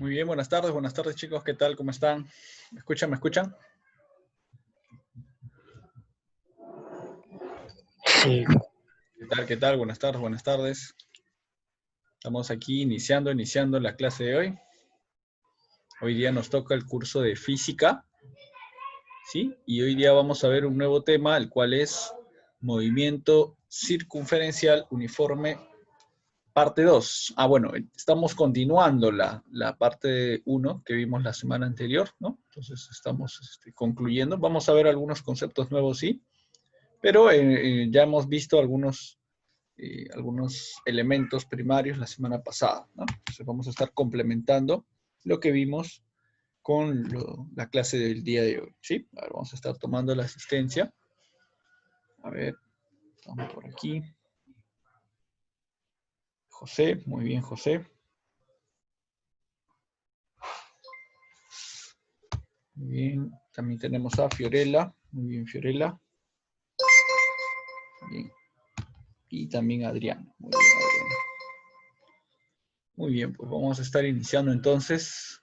Muy bien, buenas tardes chicos, ¿qué tal? ¿Cómo están? ¿Me escuchan? ¿Me escuchan? Sí, ¿Qué tal? ¿Qué tal? Buenas tardes, buenas tardes. Estamos aquí iniciando la clase de hoy. Hoy día nos toca el curso de física, ¿sí? Y hoy día vamos a ver un nuevo tema, el cual es movimiento circunferencial uniforme, parte 2. Bueno, estamos continuando la parte 1 que vimos la semana anterior, ¿no? Entonces estamos concluyendo. Vamos a ver algunos conceptos nuevos, sí, pero ya hemos visto algunos elementos primarios la semana pasada, ¿no? Entonces vamos a estar complementando lo que vimos con la clase del día de hoy, ¿sí? A ver, vamos a estar tomando la asistencia. A ver, estamos por aquí. José, muy bien, José. Muy bien, también tenemos a Fiorella. Muy bien, Fiorella. Bien. Y también a Adrián. Muy bien, Adrián. Muy bien, pues vamos a estar iniciando entonces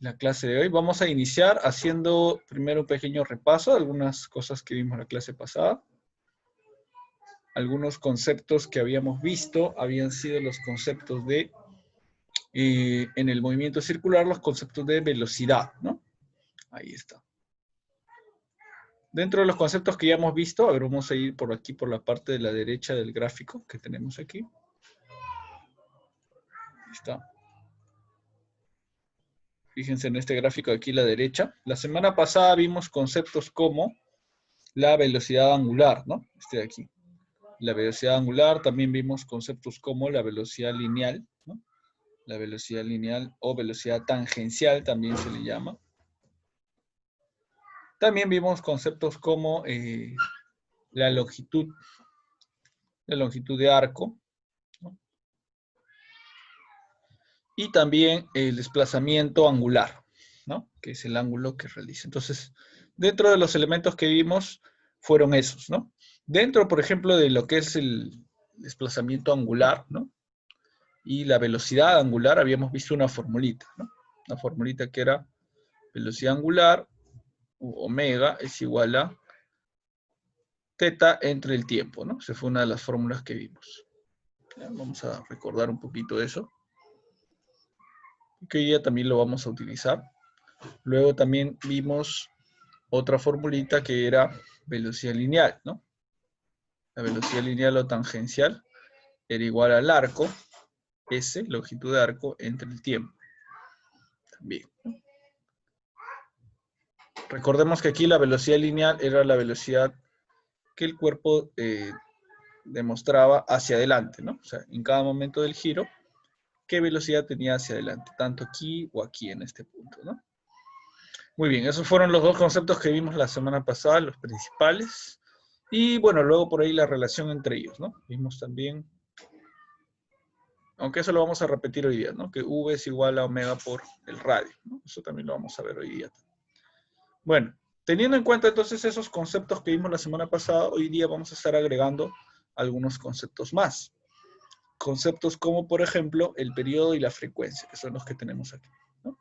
la clase de hoy. Vamos a iniciar haciendo primero un pequeño repaso de algunas cosas que vimos en la clase pasada. Algunos conceptos que habíamos visto habían sido los conceptos de, en el movimiento circular, los conceptos de velocidad, ¿no? Ahí está. Dentro de los conceptos que ya hemos visto, a ver, vamos a ir por aquí, por la parte de la derecha del gráfico que tenemos aquí. Ahí está. Fíjense en este gráfico de aquí a la derecha. La semana pasada vimos conceptos como la velocidad angular, ¿no? Este de aquí. La velocidad angular, también vimos conceptos como la velocidad lineal, ¿no? La velocidad lineal o velocidad tangencial también se le llama. También vimos conceptos como la longitud de arco, ¿no? Y también el desplazamiento angular, ¿no? Que es el ángulo que realiza. Entonces, dentro de los elementos que vimos fueron esos, ¿no? Dentro, por ejemplo, de lo que es el desplazamiento angular, ¿no? Y la velocidad angular, habíamos visto una formulita, ¿no? Una formulita que era velocidad angular, omega, es igual a teta entre el tiempo, ¿no? Esa fue una de las fórmulas que vimos. ¿Ya? Vamos a recordar un poquito eso, que hoy día también lo vamos a utilizar. Luego también vimos otra formulita que era velocidad lineal, ¿no? La velocidad lineal o tangencial era igual al arco, S, longitud de arco, entre el tiempo. También, ¿no? Recordemos que aquí la velocidad lineal era la velocidad que el cuerpo demostraba hacia adelante, ¿no? O sea, en cada momento del giro, qué velocidad tenía hacia adelante, tanto aquí o aquí en este punto, ¿no? Muy bien, esos fueron los dos conceptos que vimos la semana pasada, los principales. Y bueno, luego por ahí la relación entre ellos, ¿no? Vimos también, aunque eso lo vamos a repetir hoy día, ¿no? Que V es igual a omega por el radio, ¿no? Eso también lo vamos a ver hoy día. Bueno, teniendo en cuenta entonces esos conceptos que vimos la semana pasada, hoy día vamos a estar agregando algunos conceptos más. Conceptos como, por ejemplo, el periodo y la frecuencia, que son los que tenemos aquí, ¿no?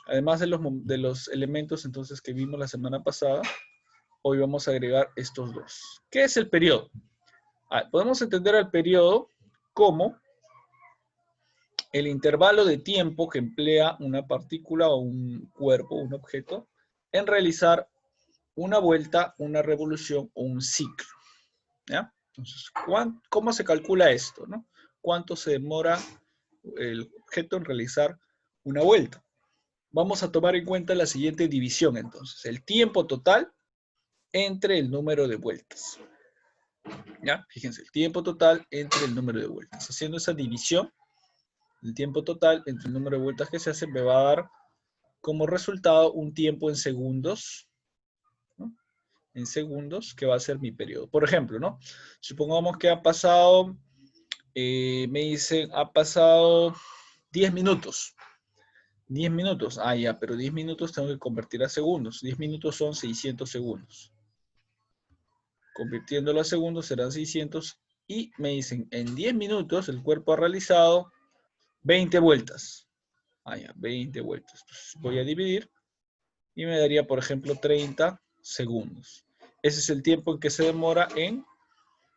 Además de los elementos entonces que vimos la semana pasada, hoy vamos a agregar estos dos. ¿Qué es el periodo? Podemos entender al periodo como el intervalo de tiempo que emplea una partícula o un cuerpo, un objeto, en realizar una vuelta, una revolución o un ciclo, ¿ya? Entonces, ¿cómo se calcula esto, no? ¿Cuánto se demora el objeto en realizar una vuelta? Vamos a tomar en cuenta la siguiente división, entonces. El tiempo total entre el número de vueltas. ¿Ya? Fíjense, el tiempo total entre el número de vueltas. Haciendo esa división, el tiempo total entre el número de vueltas que se hace me va a dar como resultado un tiempo en segundos, ¿no? En segundos, que va a ser mi periodo. Por ejemplo, ¿no? Supongamos que ha pasado, me dicen, ha pasado 10 minutos. 10 minutos, ya, pero 10 minutos tengo que convertir a segundos. 10 minutos son 600 segundos. Convirtiéndolo a segundos serán 600 y me dicen, en 10 minutos el cuerpo ha realizado 20 vueltas. Ah, ya, 20 vueltas. Entonces voy a dividir y me daría, por ejemplo, 30 segundos. Ese es el tiempo en que se demora en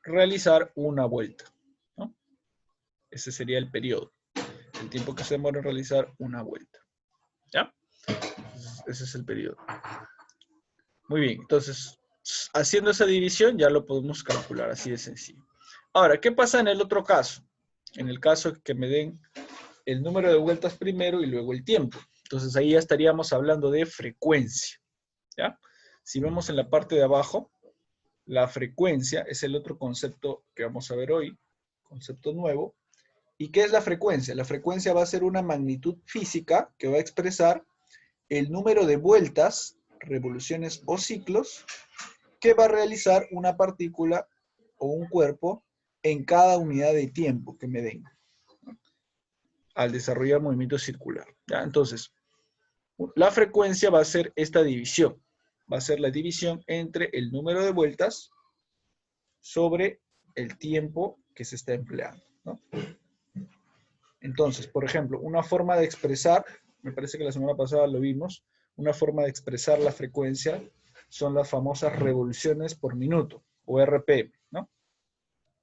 realizar una vuelta, ¿no? Ese sería el periodo, el tiempo que se demora en realizar una vuelta. ¿Ya? Entonces, ese es el periodo. Muy bien, entonces, haciendo esa división ya lo podemos calcular, así de sencillo. Ahora, ¿qué pasa en el otro caso? En el caso que me den el número de vueltas primero y luego el tiempo. Entonces ahí ya estaríamos hablando de frecuencia, ¿ya? Si vemos en la parte de abajo, la frecuencia es el otro concepto que vamos a ver hoy, concepto nuevo. ¿Y qué es la frecuencia? La frecuencia va a ser una magnitud física que va a expresar el número de vueltas, revoluciones o ciclos que va a realizar una partícula o un cuerpo en cada unidad de tiempo que me den al desarrollar movimiento circular. ¿Ya? Entonces, la frecuencia va a ser esta división. Va a ser la división entre el número de vueltas sobre el tiempo que se está empleando, ¿no? Entonces, por ejemplo, una forma de expresar, me parece que la semana pasada lo vimos, una forma de expresar la frecuencia son las famosas revoluciones por minuto, o RPM, ¿no?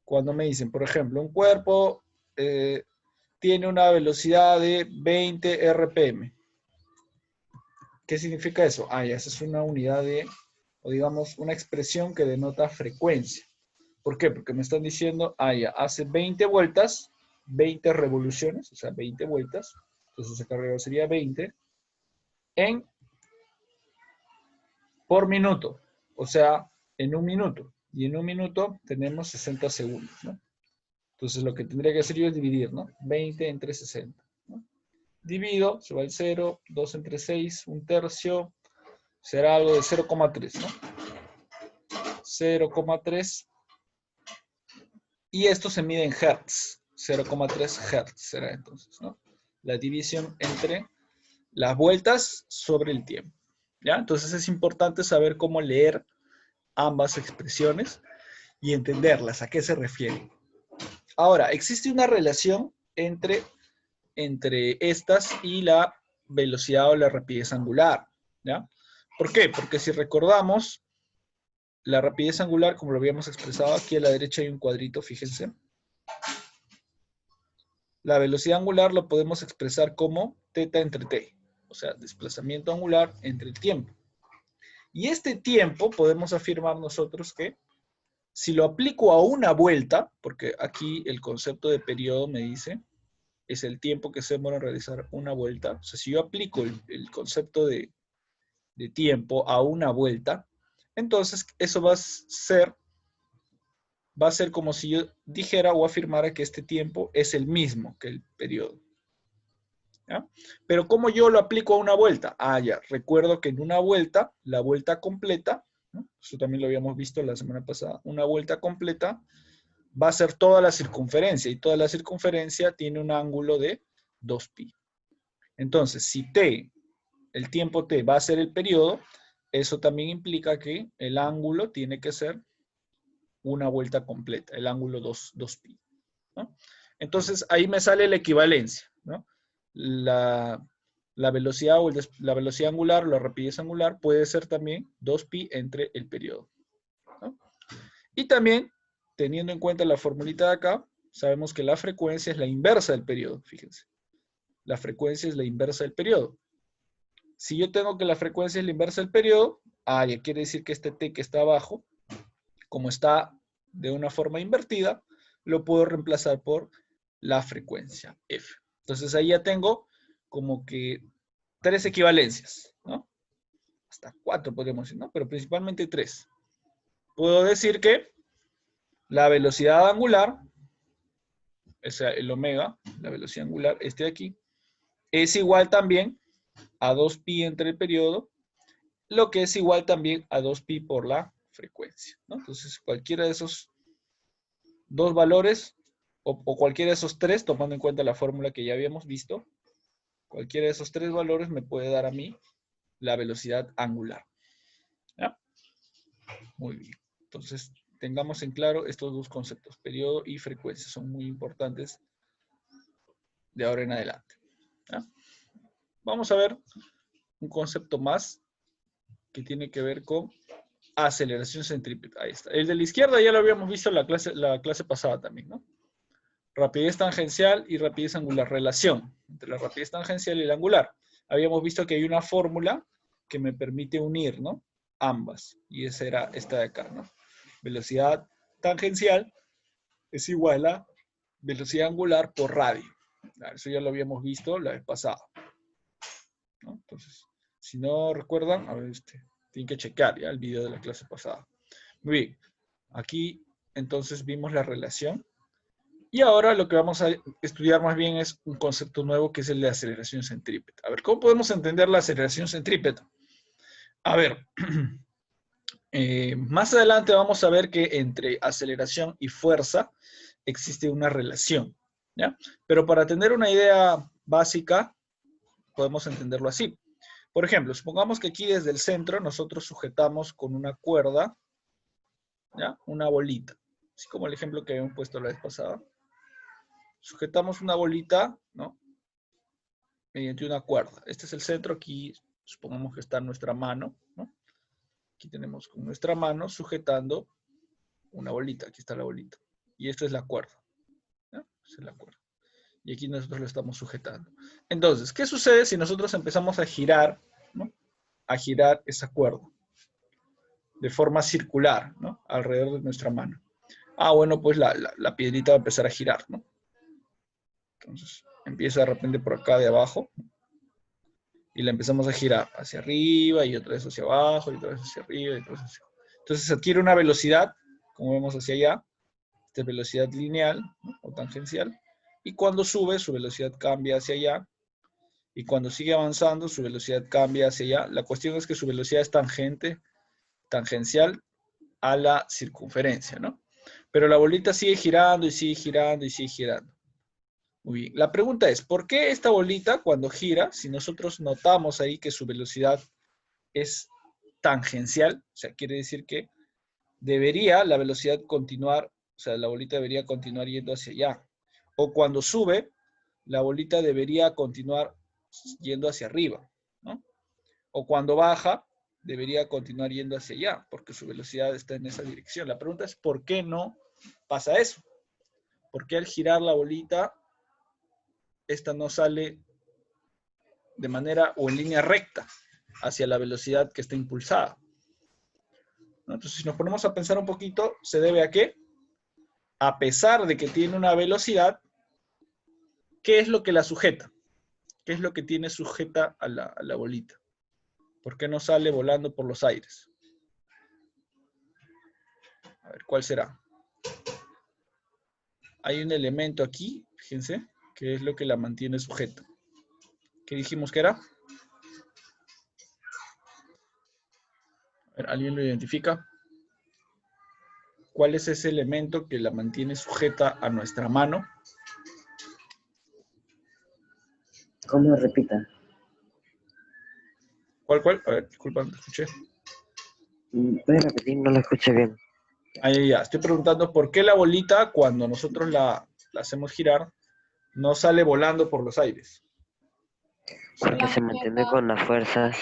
Cuando me dicen, por ejemplo, un cuerpo tiene una velocidad de 20 RPM. ¿Qué significa eso? Ah, ya, esa es una unidad de, o digamos, una expresión que denota frecuencia. ¿Por qué? Porque me están diciendo, ah, ya, hace 20 vueltas, 20 revoluciones, o sea, 20 vueltas. Entonces acá arriba sería 20 en por minuto, o sea, en un minuto. Y en un minuto tenemos 60 segundos, ¿no? Entonces lo que tendría que hacer yo es dividir, ¿no? 20 entre 60, ¿no? Divido, se va el 0, 2 entre 6, un tercio, será algo de 0,3, ¿no? 0,3. Y esto se mide en hertz. 0,3 hertz será entonces, ¿no? La división entre las vueltas sobre el tiempo, ¿ya? Entonces es importante saber cómo leer ambas expresiones y entenderlas, a qué se refieren. Ahora, existe una relación entre estas y la velocidad o la rapidez angular, ¿ya? ¿Por qué? Porque si recordamos, la rapidez angular, como lo habíamos expresado, aquí a la derecha hay un cuadrito, fíjense. La velocidad angular lo podemos expresar como θ entre t, o sea, desplazamiento angular entre el tiempo. Y este tiempo podemos afirmar nosotros que si lo aplico a una vuelta, porque aquí el concepto de periodo me dice, es el tiempo que se demora en realizar una vuelta. O sea, si yo aplico el concepto de tiempo a una vuelta, entonces eso va a ser como si yo dijera o afirmara que este tiempo es el mismo que el periodo. ¿Ya? Pero ¿cómo yo lo aplico a una vuelta? Ah, ya, recuerdo que en una vuelta, la vuelta completa, ¿no? Eso también lo habíamos visto la semana pasada, una vuelta completa va a ser toda la circunferencia, y toda la circunferencia tiene un ángulo de 2pi. Entonces, si t, el tiempo t va a ser el periodo, eso también implica que el ángulo tiene que ser una vuelta completa, el ángulo 2pi, ¿no? Entonces, ahí me sale la equivalencia, ¿no? La velocidad o la velocidad angular o la rapidez angular puede ser también 2pi entre el periodo, ¿no? Y también, teniendo en cuenta la formulita de acá, sabemos que la frecuencia es la inversa del periodo, fíjense. La frecuencia es la inversa del periodo. Si yo tengo que la frecuencia es la inversa del periodo, ya quiere decir que este t que está abajo, como está de una forma invertida, lo puedo reemplazar por la frecuencia f. Entonces ahí ya tengo como que 3 equivalencias, ¿no? Hasta 4 podríamos decir, ¿no? Pero principalmente 3. Puedo decir que la velocidad angular, o sea, el omega, la velocidad angular, este de aquí, es igual también a 2pi entre el periodo, lo que es igual también a 2pi por la frecuencia, ¿no? Entonces, cualquiera de esos dos valores, o cualquiera de esos tres, tomando en cuenta la fórmula que ya habíamos visto, cualquiera de esos tres valores me puede dar a mí la velocidad angular, ¿ya? Muy bien. Entonces, tengamos en claro estos dos conceptos, periodo y frecuencia, son muy importantes de ahora en adelante. ¿Ya? Vamos a ver un concepto más que tiene que ver con aceleración centrípeta. Ahí está. El de la izquierda ya lo habíamos visto en la clase pasada también, ¿no? Rapidez tangencial y rapidez angular. Relación entre la rapidez tangencial y la angular. Habíamos visto que hay una fórmula que me permite unir, ¿no? Ambas. Y esa era esta de acá, ¿no? Velocidad tangencial es igual a velocidad angular por radio. Eso ya lo habíamos visto la vez pasada, ¿no? Entonces, si no recuerdan, a ver, tienen que checar ya el video de la clase pasada. Muy bien. Aquí, entonces, vimos la relación. Y ahora lo que vamos a estudiar más bien es un concepto nuevo que es el de aceleración centrípeta. A ver, ¿cómo podemos entender la aceleración centrípeta? A ver, más adelante vamos a ver que entre aceleración y fuerza existe una relación, ¿ya? Pero para tener una idea básica, podemos entenderlo así. Por ejemplo, supongamos que aquí desde el centro nosotros sujetamos con una cuerda, ¿ya? Una bolita, así como el ejemplo que habíamos puesto la vez pasada. Sujetamos una bolita, ¿no? Mediante una cuerda. Este es el centro, aquí supongamos que está nuestra mano, ¿no? Aquí tenemos con nuestra mano sujetando una bolita, aquí está la bolita. Y esta es la cuerda, ¿no? Esta es la cuerda. Y aquí nosotros lo estamos sujetando. Entonces, ¿qué sucede si nosotros empezamos a girar, ¿no? A girar esa cuerda de forma circular, ¿no? Alrededor de nuestra mano. Ah, bueno, pues la piedrita va a empezar a girar, ¿no? Entonces, empieza de repente por acá de abajo y la empezamos a girar hacia arriba y otra vez hacia abajo y otra vez hacia arriba y otra vez hacia abajo. Entonces adquiere una velocidad, como vemos hacia allá, esta velocidad lineal, ¿no? O tangencial, y cuando sube su velocidad cambia hacia allá y cuando sigue avanzando su velocidad cambia hacia allá. La cuestión es que su velocidad es tangencial a la circunferencia, ¿no? Pero la bolita sigue girando y sigue girando y sigue girando. Muy bien. La pregunta es, ¿por qué esta bolita cuando gira, si nosotros notamos ahí que su velocidad es tangencial, o sea, quiere decir que debería la velocidad continuar, o sea, la bolita debería continuar yendo hacia allá. O cuando sube, la bolita debería continuar yendo hacia arriba, ¿no? O cuando baja, debería continuar yendo hacia allá, porque su velocidad está en esa dirección. La pregunta es, ¿por qué no pasa eso? ¿Por qué al girar la bolita esta no sale de manera o en línea recta hacia la velocidad que está impulsada? ¿No? Entonces, si nos ponemos a pensar un poquito, ¿se debe a qué? A pesar de que tiene una velocidad, ¿qué es lo que la sujeta? ¿Qué es lo que tiene sujeta a la bolita? ¿Por qué no sale volando por los aires? A ver, ¿cuál será? Hay un elemento aquí, fíjense, que es lo que la mantiene sujeta. ¿Qué dijimos que era? A ver, ¿alguien lo identifica? ¿Cuál es ese elemento que la mantiene sujeta a nuestra mano? ¿Cómo repita? ¿Cuál? A ver, disculpa, no te escuché. ¿Puedes repetir? No lo escuché bien. Ahí ya, estoy preguntando por qué la bolita, cuando nosotros la hacemos girar, no sale volando por los aires. Porque se mantiene con las fuerzas,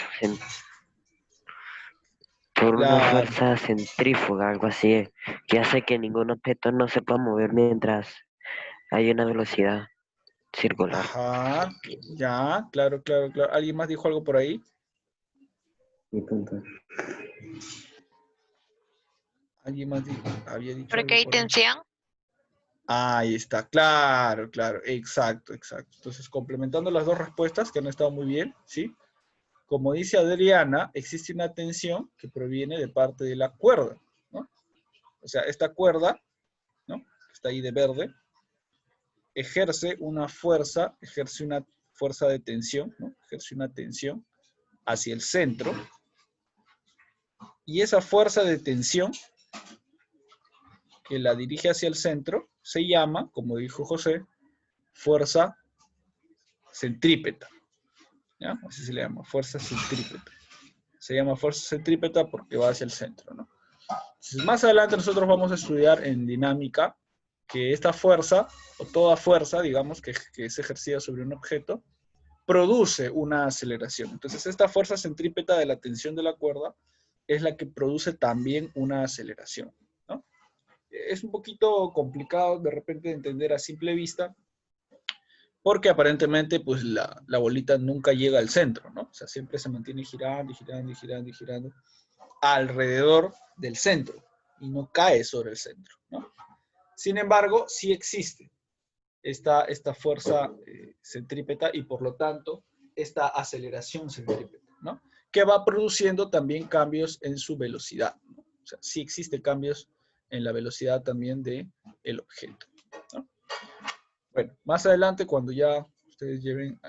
por una Claro, fuerza centrífuga, algo así, que hace que ningún objeto no se pueda mover mientras hay una velocidad circular. ajá, ya, claro. ¿Alguien más dijo algo por ahí? Mi punto. ¿Alguien más había dicho Porque algo hay por ahí? tensión. Ahí está, claro, exacto. Entonces, complementando las dos respuestas que han estado muy bien, ¿sí? Como dice Adriana, existe una tensión que proviene de parte de la cuerda, ¿no? O sea, esta cuerda, ¿no? Que está ahí de verde, ejerce una fuerza de tensión, ¿no? Ejerce una tensión hacia el centro, y esa fuerza de tensión que la dirige hacia el centro se llama, como dijo José, fuerza centrípeta, ¿ya? Así se le llama, fuerza centrípeta. Se llama fuerza centrípeta porque va hacia el centro, ¿no? Entonces, más adelante nosotros vamos a estudiar en dinámica que esta fuerza, o toda fuerza, digamos, que es ejercida sobre un objeto, produce una aceleración. Entonces, esta fuerza centrípeta de la tensión de la cuerda es la que produce también una aceleración, ¿no? Es un poquito complicado de repente de entender a simple vista, porque aparentemente pues la bolita nunca llega al centro, ¿no? O sea, siempre se mantiene girando y girando y girando y girando alrededor del centro y no cae sobre el centro, ¿no? Sin embargo, sí existe esta fuerza centrípeta y por lo tanto esta aceleración centrípeta, ¿no? Que va produciendo también cambios en su velocidad, ¿no? O sea, sí existen cambios en la velocidad también del objeto, ¿no? Bueno, más adelante cuando ya ustedes lleven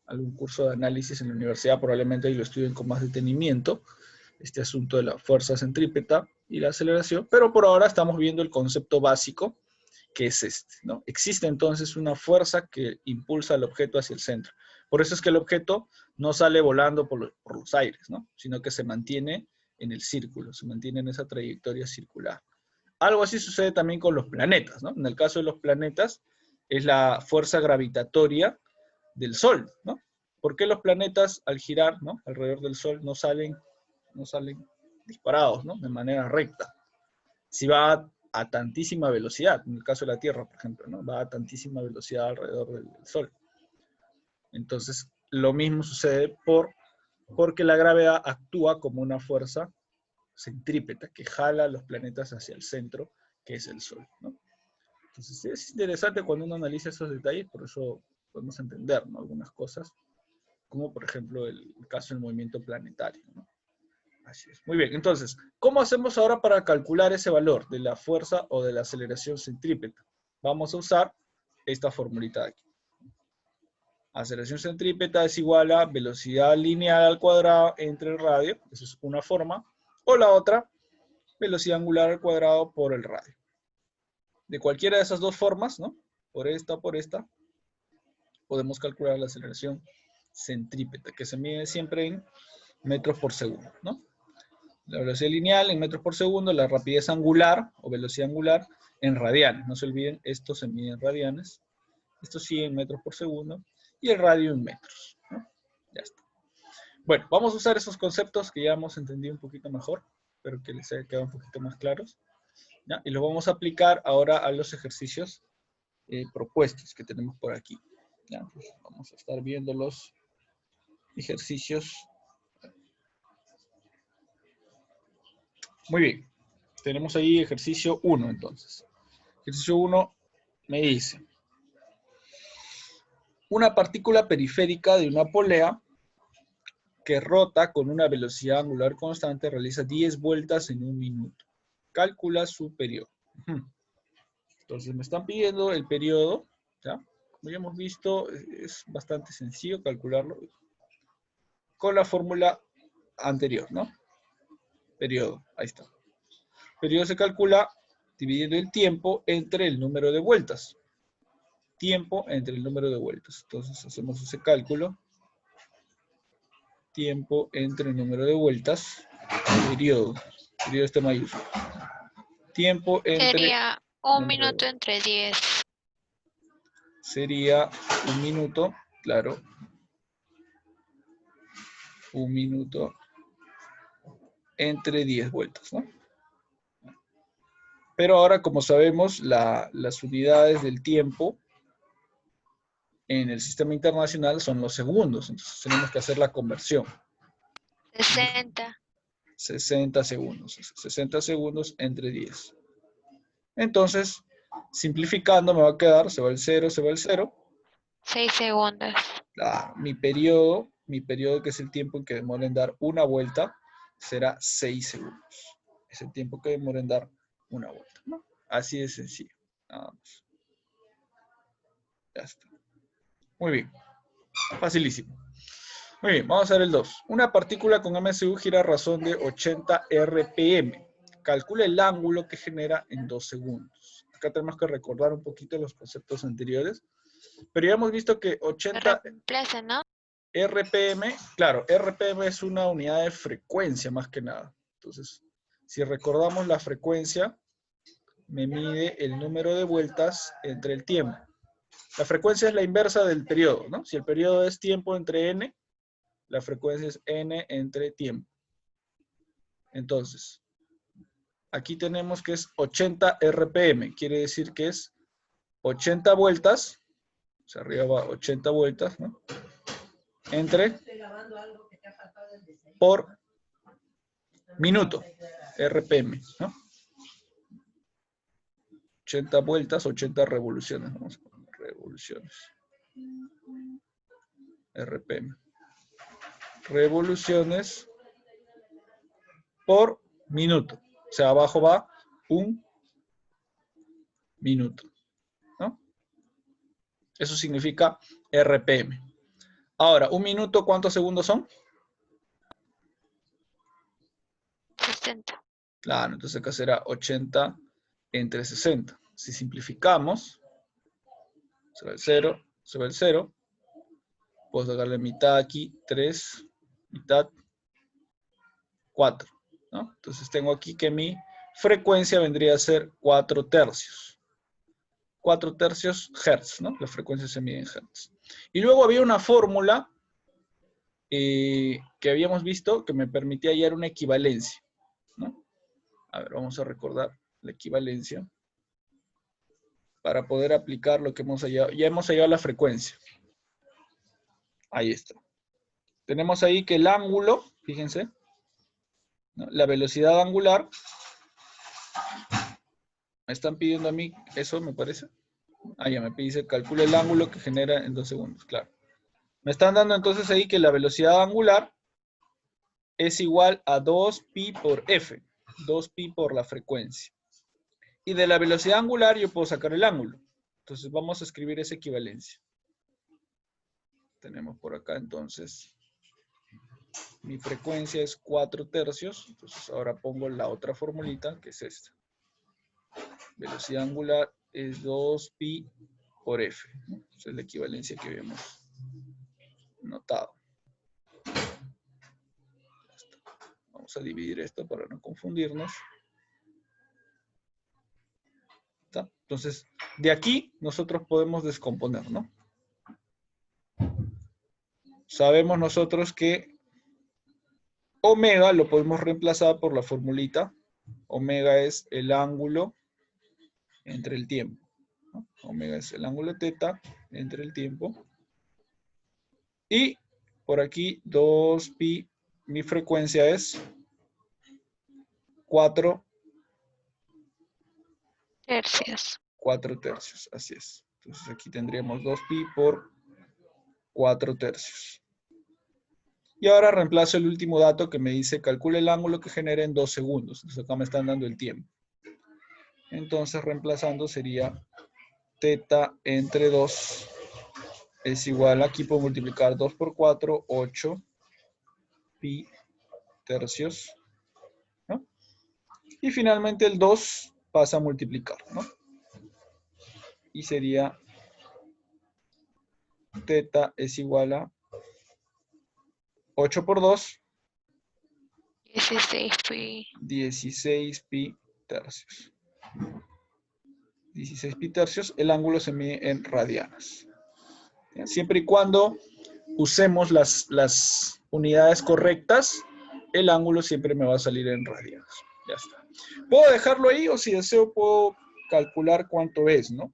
algún curso de análisis en la universidad, probablemente ahí lo estudien con más detenimiento, este asunto de la fuerza centrípeta y la aceleración, pero por ahora estamos viendo el concepto básico, que es este, ¿no? Existe entonces una fuerza que impulsa al objeto hacia el centro. Por eso es que el objeto no sale volando por los aires, ¿no? Sino que se mantiene en el círculo, se mantiene en esa trayectoria circular. Algo así sucede también con los planetas, ¿no? En el caso de los planetas, es la fuerza gravitatoria del Sol, ¿no? ¿Por qué los planetas al girar, ¿no?, alrededor del Sol no salen disparados, ¿no?, de manera recta? Si va a tantísima velocidad, en el caso de la Tierra, por ejemplo, ¿no?, va a tantísima velocidad alrededor del Sol. Entonces, lo mismo sucede porque la gravedad actúa como una fuerza centrípeta que jala a los planetas hacia el centro, que es el Sol, ¿no? Entonces, es interesante cuando uno analiza esos detalles, por eso podemos entender, ¿no?, algunas cosas, como por ejemplo el caso del movimiento planetario, ¿no? Así es. Muy bien, entonces, ¿cómo hacemos ahora para calcular ese valor de la fuerza o de la aceleración centrípeta? Vamos a usar esta formulita de aquí. Aceleración centrípeta es igual a velocidad lineal al cuadrado entre el radio, esa es una forma, o la otra, velocidad angular al cuadrado por el radio. De cualquiera de esas dos formas, ¿no?, por esta o por esta, podemos calcular la aceleración centrípeta, que se mide siempre en metros por segundo, ¿no? La velocidad lineal en metros por segundo, la rapidez angular o velocidad angular en radianes. No se olviden, esto se mide en radianes, esto sí en metros por segundo, y el radio en metros, ¿no? Ya está. Bueno, vamos a usar esos conceptos que ya hemos entendido un poquito mejor, espero que les haya quedado un poquito más claros, ¿ya? Y los vamos a aplicar ahora a los ejercicios propuestos que tenemos por aquí, ¿ya? Entonces, vamos a estar viendo los ejercicios. Muy bien, tenemos ahí ejercicio 1 entonces. Ejercicio 1 me dice, una partícula periférica de una polea que rota con una velocidad angular constante realiza 10 vueltas en un minuto. Calcula su periodo. Entonces me están pidiendo el periodo, ¿ya? Como ya hemos visto, es bastante sencillo calcularlo con la fórmula anterior, ¿no? Periodo, ahí está. Periodo se calcula dividiendo el tiempo entre el número de vueltas. Tiempo entre el número de vueltas. Entonces hacemos ese cálculo. Tiempo entre el número de vueltas. Periodo. Periodo este mayúsculo. Tiempo entre... Sería un minuto entre 10. Sería un minuto, claro. Un minuto entre 10 vueltas, ¿no? Pero ahora, como sabemos, las unidades del tiempo en el sistema internacional son los segundos, entonces tenemos que hacer la conversión. 60. 60 segundos, 60 segundos entre 10. Entonces, simplificando me va a quedar, se va el 0, se va el 0. 6 segundos. Mi periodo que es el tiempo en que demora en dar una vuelta, será 6 segundos. Es el tiempo que demora en dar una vuelta, ¿no? Así de sencillo. Nada más. Ya está. Muy bien. Facilísimo. Muy bien, vamos a ver el 2. Una partícula con MSU gira a razón de 80 RPM. Calcula el ángulo que genera en 2 segundos. Acá tenemos que recordar un poquito los conceptos anteriores. Pero ya hemos visto que 80 Reemplaza, ¿no? RPM, claro, RPM es una unidad de frecuencia más que nada. Entonces, Si recordamos la frecuencia, me mide el número de vueltas entre el tiempo. La frecuencia es la inversa del periodo, ¿no? Si el periodo es tiempo entre n, la frecuencia es n entre tiempo. Entonces, aquí tenemos que es 80 RPM, quiere decir que es 80 vueltas, o sea, arriba va 80 vueltas, ¿no? Entre por minuto, RPM, ¿no? 80 vueltas, 80 revoluciones, vamos a poner revoluciones. RPM. Revoluciones por minuto. O sea, abajo va un minuto, ¿no? Eso significa RPM. Ahora, un minuto, ¿cuántos segundos son? 60. Claro, entonces acá será 80 entre 60. Si simplificamos, se va el 0, se va el 0. Puedo sacarle mitad aquí, 3, mitad, 4, ¿no? Entonces tengo aquí que mi frecuencia vendría a ser 4 tercios. 4 tercios hertz, ¿no? La frecuencia se mide en hertz. Y luego había una fórmula que habíamos visto que me permitía hallar una equivalencia, ¿no? A ver, vamos a recordar la equivalencia para poder aplicar lo que hemos hallado. Ya hemos hallado la frecuencia. Ahí está. Tenemos ahí que el ángulo, fíjense, ¿no? La velocidad angular. Me están pidiendo a mí eso, me parece. Ah, ya me dice, calcula el ángulo que genera en 2 segundos, claro. Me están dando entonces ahí que la velocidad angular es igual a 2pi por f. 2pi por la frecuencia. Y de la velocidad angular yo puedo sacar el ángulo. Entonces vamos a escribir esa equivalencia. Tenemos por acá entonces, mi frecuencia es 4 tercios. Entonces ahora pongo la otra formulita, que es esta. Velocidad angular es 2pi por f, ¿no? Esa es la equivalencia que habíamos notado. Vamos a dividir esto para no confundirnos. ¿Está? Entonces, de aquí nosotros podemos descomponer, ¿no? Sabemos nosotros que omega lo podemos reemplazar por la formulita. Omega es el ángulo entre el tiempo, ¿no? Omega es el ángulo teta entre el tiempo. Y por aquí 2pi, mi frecuencia es 4 Tercios. 4 tercios, así es. Entonces aquí tendríamos 2pi por 4 tercios. Y ahora reemplazo el último dato que me dice calcula el ángulo que genera en 2 segundos. Entonces acá me están dando el tiempo. Entonces reemplazando sería teta entre 2 es igual, aquí puedo multiplicar 2 por 4, 8 pi tercios, ¿no? Y finalmente el 2 pasa a multiplicar, ¿no? Y sería teta es igual a 8 por 2, 16 pi. 16 pi tercios. 16 pi tercios, el ángulo se mide en radianas. ¿Ya? Siempre y cuando usemos las unidades correctas, el ángulo siempre me va a salir en radianas. Ya está. Puedo dejarlo ahí o si deseo puedo calcular cuánto es, ¿no?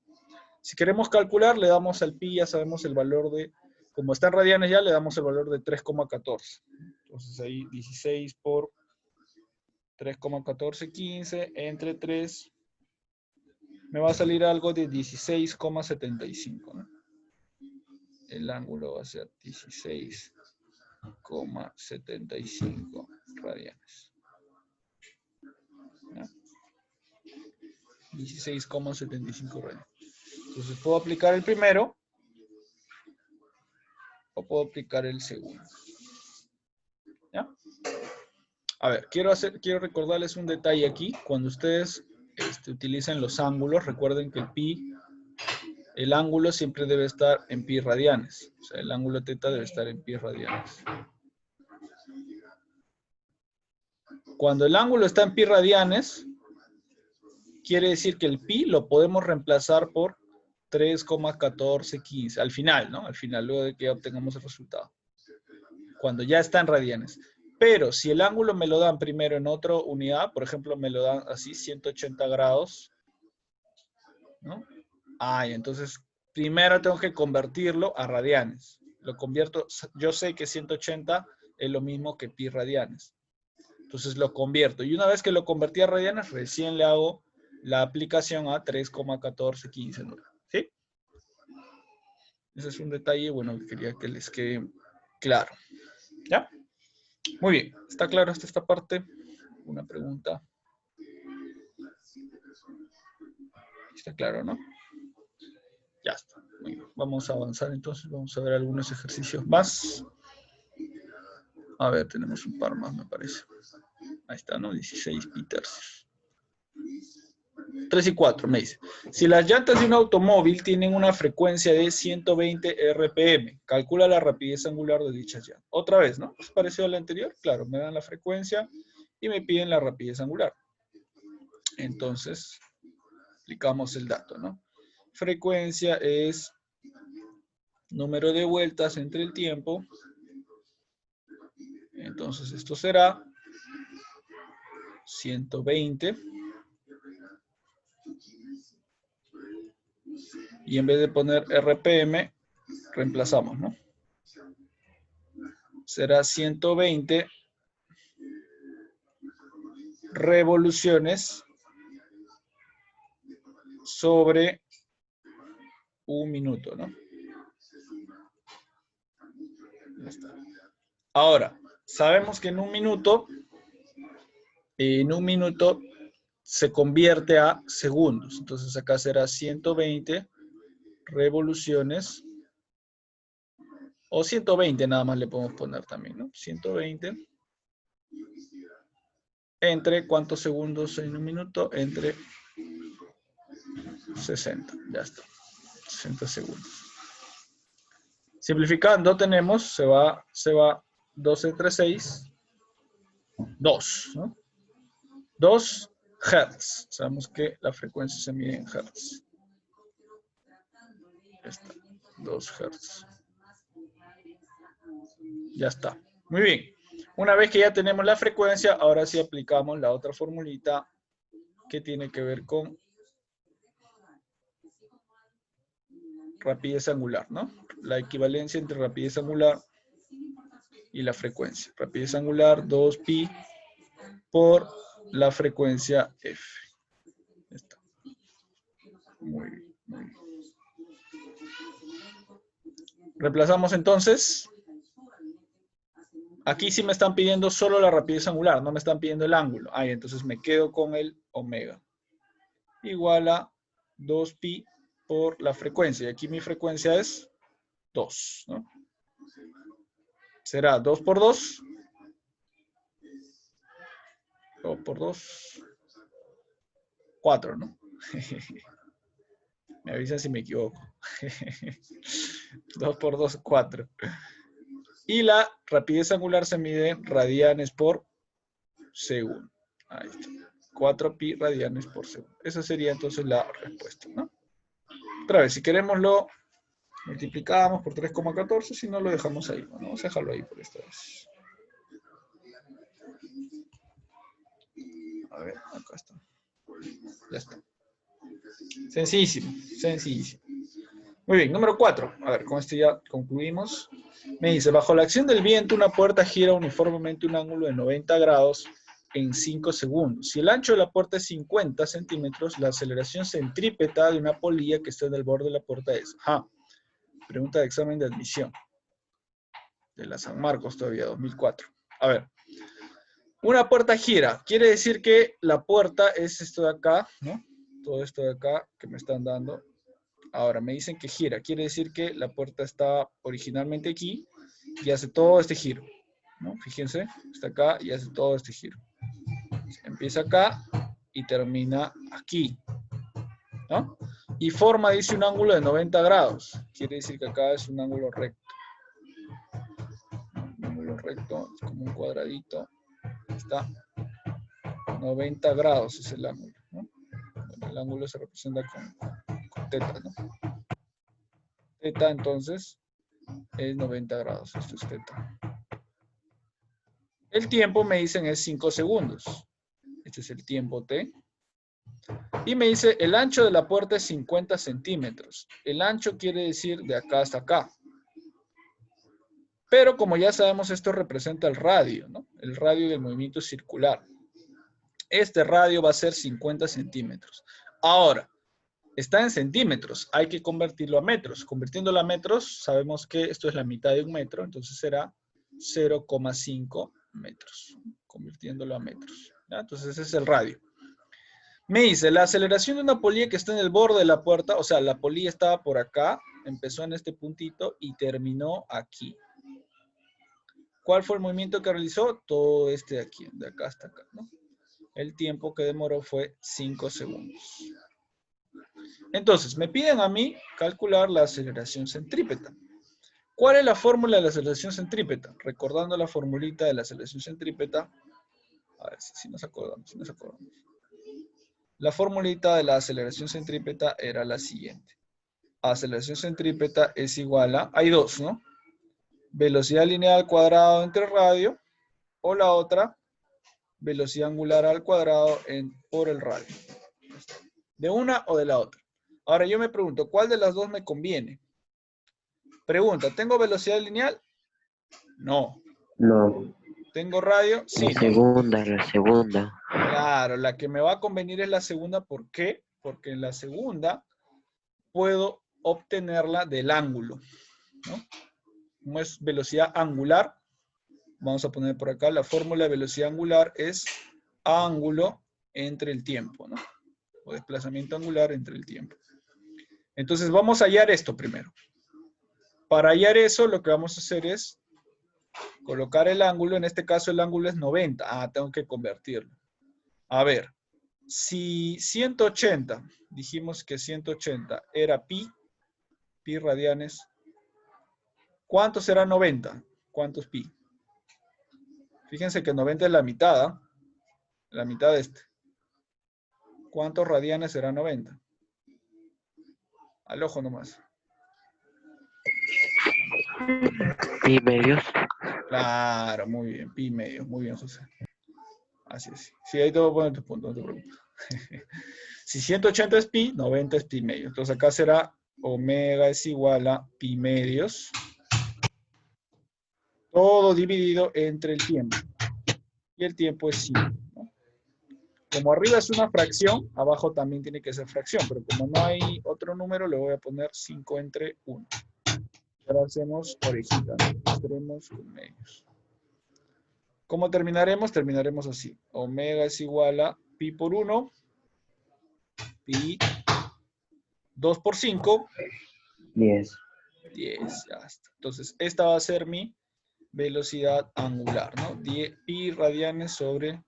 Si queremos calcular, le damos al pi, ya sabemos el valor de, como está en radianes ya, le damos el valor de 3,14. Entonces ahí 16 por 3,1415 entre 3, me va a salir algo de 16,75, ¿no? El ángulo va a ser 16,75 radianes. ¿Ya? 16,75 radianes. Entonces puedo aplicar el primero o puedo aplicar el segundo. ¿Ya? A ver, quiero recordarles un detalle aquí. Cuando ustedes utilicen los ángulos, recuerden que el ángulo siempre debe estar en pi radianes. O sea, el ángulo teta debe estar en pi radianes. Cuando el ángulo está en pi radianes, quiere decir que el pi lo podemos reemplazar por 3,1415. Al final, ¿no? Al final, luego de que ya obtengamos el resultado. Cuando ya está en radianes. Pero si el ángulo me lo dan primero en otra unidad, por ejemplo, me lo dan así, 180 grados, ¿no? Y entonces primero tengo que convertirlo a radianes. Lo convierto, yo sé que 180 es lo mismo que pi radianes. Entonces lo convierto. Y una vez que lo convertí a radianes, recién le hago la aplicación a 3,1415. ¿Sí? Ese es un detalle, bueno, que quería que les quede claro. ¿Ya? Muy bien. ¿Está claro hasta esta parte? Una pregunta. ¿Está claro, no? Ya está. Muy bien. Vamos a avanzar entonces. Vamos a ver algunos ejercicios más. A ver, tenemos un par más, me parece. Ahí está, ¿no? 16 pi tercios. 3 y 4 me dice. Si las llantas de un automóvil tienen una frecuencia de 120 RPM, calcula la rapidez angular de dichas llantas. Otra vez, ¿no? ¿Es parecido a la anterior? Claro, me dan la frecuencia y me piden la rapidez angular. Entonces, aplicamos el dato, ¿no? Frecuencia es número de vueltas entre el tiempo. Entonces, esto será 120. Y en vez de poner RPM, reemplazamos, ¿no? Será 120 revoluciones sobre un minuto, ¿no? Ya está. Ahora, sabemos que en un minuto se convierte a segundos. Entonces acá será 120 revoluciones, o 120 nada más le podemos poner también, ¿no? 120 entre ¿cuántos segundos en un minuto? Entre 60, ya está. 60 segundos. Simplificando tenemos, se va 2 entre 6, 2, ¿no? 2 Hz. Sabemos que la frecuencia se mide en Hz. Ya está, 2 Hz. Ya está. Muy bien. Una vez que ya tenemos la frecuencia, ahora sí aplicamos la otra formulita que tiene que ver con rapidez angular, ¿no? La equivalencia entre rapidez angular y la frecuencia. Rapidez angular 2pi por la frecuencia f. Ya está. Muy bien, muy bien. Reemplazamos entonces. Aquí sí me están pidiendo solo la rapidez angular, no me están pidiendo el ángulo. Entonces me quedo con el omega. Igual a 2pi por la frecuencia. Y aquí mi frecuencia es 2, ¿no? Será 2 por 2. 2 por 2. 4, ¿no? Me avisan si me equivoco. 2 por 2, 4. Y la rapidez angular se mide en radianes por segundo. Ahí está. 4pi radianes por segundo. Esa sería entonces la respuesta, ¿no? Otra vez, si queremos lo multiplicamos por 3,14, si no lo dejamos ahí. Bueno, vamos a dejarlo ahí por esta vez. A ver, acá está. Ya está. Sencillísimo, sencillísimo. Muy bien, número 4. A ver, con esto ya concluimos. Me dice, bajo la acción del viento, una puerta gira uniformemente un ángulo de 90 grados en 5 segundos. Si el ancho de la puerta es 50 centímetros, la aceleración centrípeta de una polilla que está en el borde de la puerta es... Pregunta de examen de admisión. De la San Marcos todavía, 2004. A ver. Una puerta gira. Quiere decir que la puerta es esto de acá, ¿no? Todo esto de acá que me están dando. Ahora, me dicen que gira. Quiere decir que la puerta está originalmente aquí y hace todo este giro, ¿no? Fíjense, está acá y hace todo este giro. Empieza acá y termina aquí, ¿no? Y forma, dice, un ángulo de 90 grados. Quiere decir que acá es un ángulo recto. Un ángulo recto, es como un cuadradito. Ahí está. 90 grados es el ángulo, ¿no? El ángulo se representa con teta, ¿no? Teta, entonces, es 90 grados. Esto es teta. El tiempo, me dicen, es 5 segundos. Este es el tiempo T. Y me dice, el ancho de la puerta es 50 centímetros. El ancho quiere decir de acá hasta acá. Pero como ya sabemos, esto representa el radio, ¿no? El radio del movimiento circular. Este radio va a ser 50 centímetros. Ahora, está en centímetros. Hay que convertirlo a metros. Convirtiéndolo a metros, sabemos que esto es la mitad de un metro. Entonces será 0,5 metros. Convirtiéndolo a metros, ¿ya? Entonces ese es el radio. Me dice, la aceleración de una polilla que está en el borde de la puerta, o sea, la polilla estaba por acá, empezó en este puntito y terminó aquí. ¿Cuál fue el movimiento que realizó? Todo este de aquí, de acá hasta acá, ¿no? El tiempo que demoró fue 5 segundos. Entonces, me piden a mí calcular la aceleración centrípeta. ¿Cuál es la fórmula de la aceleración centrípeta? Recordando la formulita de la aceleración centrípeta, a ver si nos acordamos, La formulita de la aceleración centrípeta era la siguiente. Aceleración centrípeta es igual a, hay dos, ¿no? Velocidad lineal al cuadrado entre radio, o la otra, velocidad angular al cuadrado por el radio. De una o de la otra. Ahora yo me pregunto, ¿cuál de las dos me conviene? Pregunta, ¿tengo velocidad lineal? No. No. ¿Tengo radio? Sí, La ¿no? segunda. Claro, la que me va a convenir es la segunda. ¿Por qué? Porque en la segunda puedo obtenerla del ángulo, ¿no? Como es velocidad angular, vamos a poner por acá, la fórmula de velocidad angular es ángulo entre el tiempo, ¿no? O desplazamiento angular entre el tiempo. Entonces vamos a hallar esto primero. Para hallar eso, lo que vamos a hacer es colocar el ángulo, en este caso el ángulo es 90. Ah, tengo que convertirlo. A ver, si 180, dijimos que 180 era pi radianes, ¿cuánto será 90? ¿Cuánto es pi? Fíjense que 90 es la mitad, ¿eh? La mitad de este. ¿Cuántos radianes será 90? Al ojo nomás. Pi medios. Claro, muy bien, pi medio. Muy bien, José. Así es. Sí, ahí te voy a poner tu punto, no te preocupes. Si 180 es pi, 90 es pi medio. Entonces acá será omega es igual a pi medios. Todo dividido entre el tiempo. Y el tiempo es 5, ¿no? Como arriba es una fracción, abajo también tiene que ser fracción. Pero como no hay otro número, le voy a poner 5 entre 1. Ahora hacemos orejita, ¿no? Extremos con medios. ¿Cómo terminaremos? Terminaremos así. Omega es igual a pi por 1, pi 2 por 5, 10. 10, ya está. Entonces, esta va a ser mi velocidad angular, ¿no? 10 pi radianes sobre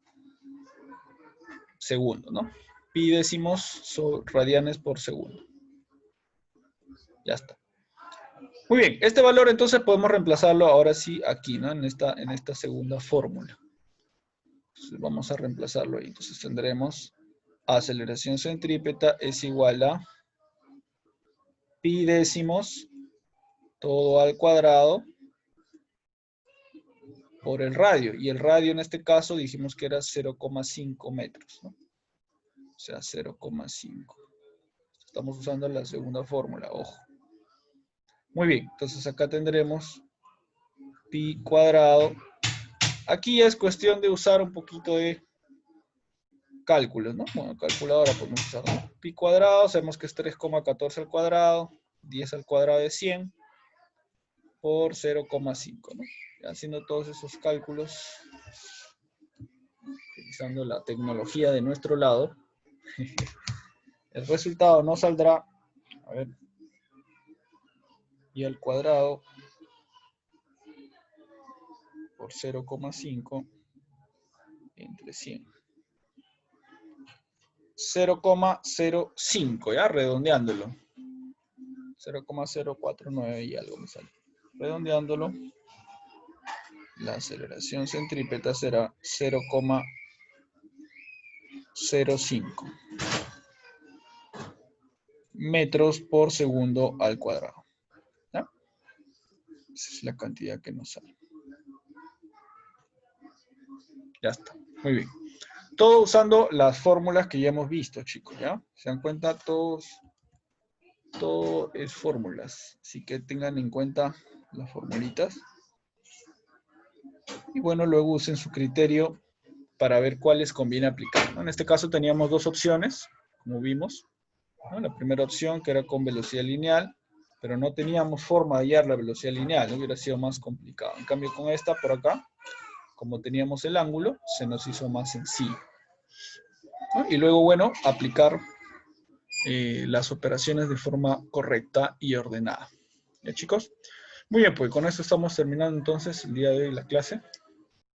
segundo, ¿no? Pi décimos radianes por segundo. Ya está. Muy bien, este valor entonces podemos reemplazarlo ahora sí aquí, ¿no? En esta segunda fórmula. Entonces vamos a reemplazarlo ahí. Entonces tendremos aceleración centrípeta es igual a pi décimos todo al cuadrado por el radio. Y el radio en este caso dijimos que era 0,5 metros, ¿no? O sea, 0,5. Estamos usando la segunda fórmula, ojo. Muy bien, entonces acá tendremos pi cuadrado. Aquí ya es cuestión de usar un poquito de cálculos, ¿no? Bueno, calculadora podemos usar, ¿no? Pi cuadrado, sabemos que es 3,14 al cuadrado, 10 al cuadrado de 100 por 0,5, ¿no? Haciendo todos esos cálculos, utilizando la tecnología de nuestro lado, el resultado nos saldrá, a ver, y al cuadrado por 0,5 entre 100. 0,05, ya redondeándolo. 0,049 y algo me sale. Redondeándolo, la aceleración centrípeta será 0,5 metros por segundo al cuadrado. ¿Ya? Esa es la cantidad que nos sale. Ya está. Muy bien. Todo usando las fórmulas que ya hemos visto, chicos, ¿ya? ¿Se dan cuenta? Todo es fórmulas. Así que tengan en cuenta las formulitas. Y bueno, luego usen su criterio para ver cuáles conviene aplicar, ¿no? En este caso teníamos dos opciones, como vimos, ¿no? La primera opción que era con velocidad lineal, pero no teníamos forma de hallar la velocidad lineal, ¿no? Hubiera sido más complicado. En cambio con esta por acá, como teníamos el ángulo, se nos hizo más sencillo, ¿no? Y luego, bueno, aplicar las operaciones de forma correcta y ordenada. ¿Ya, chicos? Muy bien, pues con esto estamos terminando entonces el día de hoy la clase.